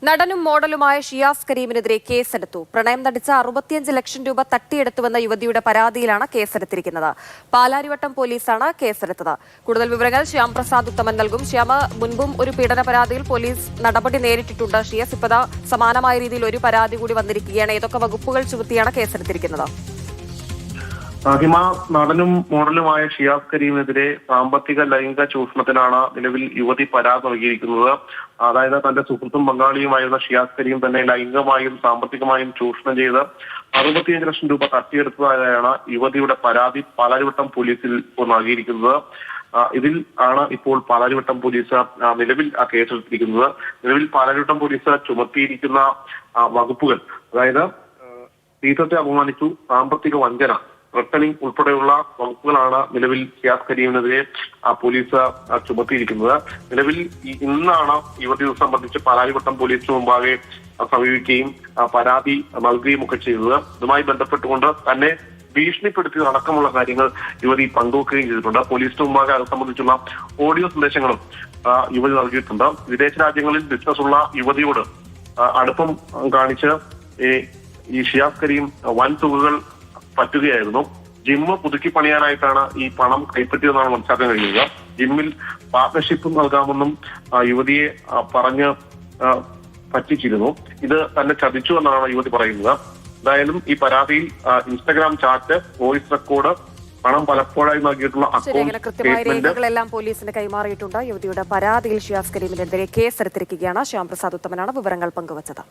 നടനും മോഡലുമായ ഷിയാസ് കരീമിനെതിരെ കേസെടുത്തു. പ്രണയം നടിച്ച 65 ലക്ഷം രൂപ തട്ടിയെടുത്തുവെന്ന യുവതിയുടെ പരാതിയിലാണ് കേസെടുത്തിരിക്കുന്നത്. പാലാരിവട്ടം പോലീസാണ് കേസെടുത്തത്. കൂടുതൽ വിവരങ്ങൾ ശ്യാംപ്രസാദ് ഉത്തമൻ നൽകും. ശ്യാമ, മുൻപും ഒരു പീഡന പരാതിയിൽ പോലീസ് നടപടി നേരിട്ടിട്ടുണ്ട്. ഷിയാസ് ഇപ്പതാ സമാനമായ രീതിയിൽ ഒരു പരാതി കൂടി വന്നിരിക്കുകയാണ്. ഏതൊക്കെ വകുപ്പുകൾ ചുമത്തിയാണ് കേസെടുത്തിരിക്കുന്നത്? ഹിമ, നടനും മോഡലുമായ ഷിയാസ് കരീമിനെതിരെ സാമ്പത്തിക ലൈംഗിക ചൂഷണത്തിനാണ് നിലവിൽ യുവതി പരാതി നൽകിയിരിക്കുന്നത്. അതായത് തന്റെ സുഹൃത്തും പങ്കാളിയുമായിരുന്ന ഷിയാസ് കരീം തന്നെ ലൈംഗികമായും സാമ്പത്തികമായും ചൂഷണം ചെയ്ത് 65 ലക്ഷം രൂപ തട്ടിയെടുത്തതായാണ് യുവതിയുടെ പരാതി പാലാരിവട്ടം പോലീസിൽ നൽകിയിരിക്കുന്നത്. ഇതിൽ ആണ് ഇപ്പോൾ പാലാരിവട്ടം പോലീസ് നിലവിൽ കേസെടുത്തിരിക്കുന്നത്. നിലവിൽ പാലാരിവട്ടം പോലീസ് ചുമത്തിയിരിക്കുന്ന വകുപ്പുകൾ, അതായത് സ്ത്രീത്വത്തെ അപമാനിച്ചു, സാമ്പത്തിക വഞ്ചന, റിട്ടേണിംഗ് ഉൾപ്പെടെയുള്ള വകുപ്പുകളാണ് നിലവിൽ ഷിയാസ് കരീമിനെതിരെ പോലീസ് ചുമത്തിയിരിക്കുന്നത്. നിലവിൽ ഇന്നാണ് യുവതി സംബന്ധിച്ച് പാലാരിവട്ടം പോലീസിന് മുമ്പാകെ സമീപിക്കുകയും പരാതി നൽകുകയും ഒക്കെ ചെയ്തത്. ഇതുമായി ബന്ധപ്പെട്ടുകൊണ്ട് തന്നെ ഭീഷണിപ്പെടുത്തിയത് അടക്കമുള്ള കാര്യങ്ങൾ യുവതി പങ്കുവെക്കുകയും ചെയ്തിട്ടുണ്ട്. പോലീസിന് മുമ്പാകെ അത് സംബന്ധിച്ചുള്ള ഓഡിയോ സന്ദേശങ്ങളും യുവതി നൽകിയിട്ടുണ്ട്. വിദേശ രാജ്യങ്ങളിൽ ബിസിനസ് ഉള്ള യുവതിയോട് അടുപ്പം കാണിച്ച് ഈ ഷിയാസ് കരീം വൻ തുകകൾ പറ്റുകയായിരുന്നു. ജിമ്മ് പുതുക്കി പണിയാനായിട്ടാണ് ഈ പണം കൈപ്പറ്റിയതെന്നാണ് മനസ്സിലാക്കാൻ കഴിയുക. ജിമ്മിൽ പാർട്ണർഷിപ്പ് നൽകാമെന്നും യുവതിയെ പറഞ്ഞ് പറ്റിച്ചിരുന്നു. ഇത് തന്നെ ചതിച്ചു എന്നാണ് യുവതി പറയുന്നത്. എന്തായാലും ഈ പരാതിയിൽ ഇൻസ്റ്റഗ്രാം ചാറ്റ്, വോയിസ് റെക്കോർഡ്, പണം പലപ്പോഴായി നൽകിയിട്ടുള്ള അക്കൗണ്ട് കൃത്യമായ രേഖകളെല്ലാം പോലീസിന് കൈമാറിയിട്ടുണ്ട്. യുവതിയുടെ പരാതിയിൽ ഷിയാസ് കരീമിനെതിരെ കേസെടുത്തിരിക്കുകയാണ്. ശ്യാംപ്രസാദ് ഉത്തമനാണ് വിവരങ്ങൾ പങ്കുവച്ചത്.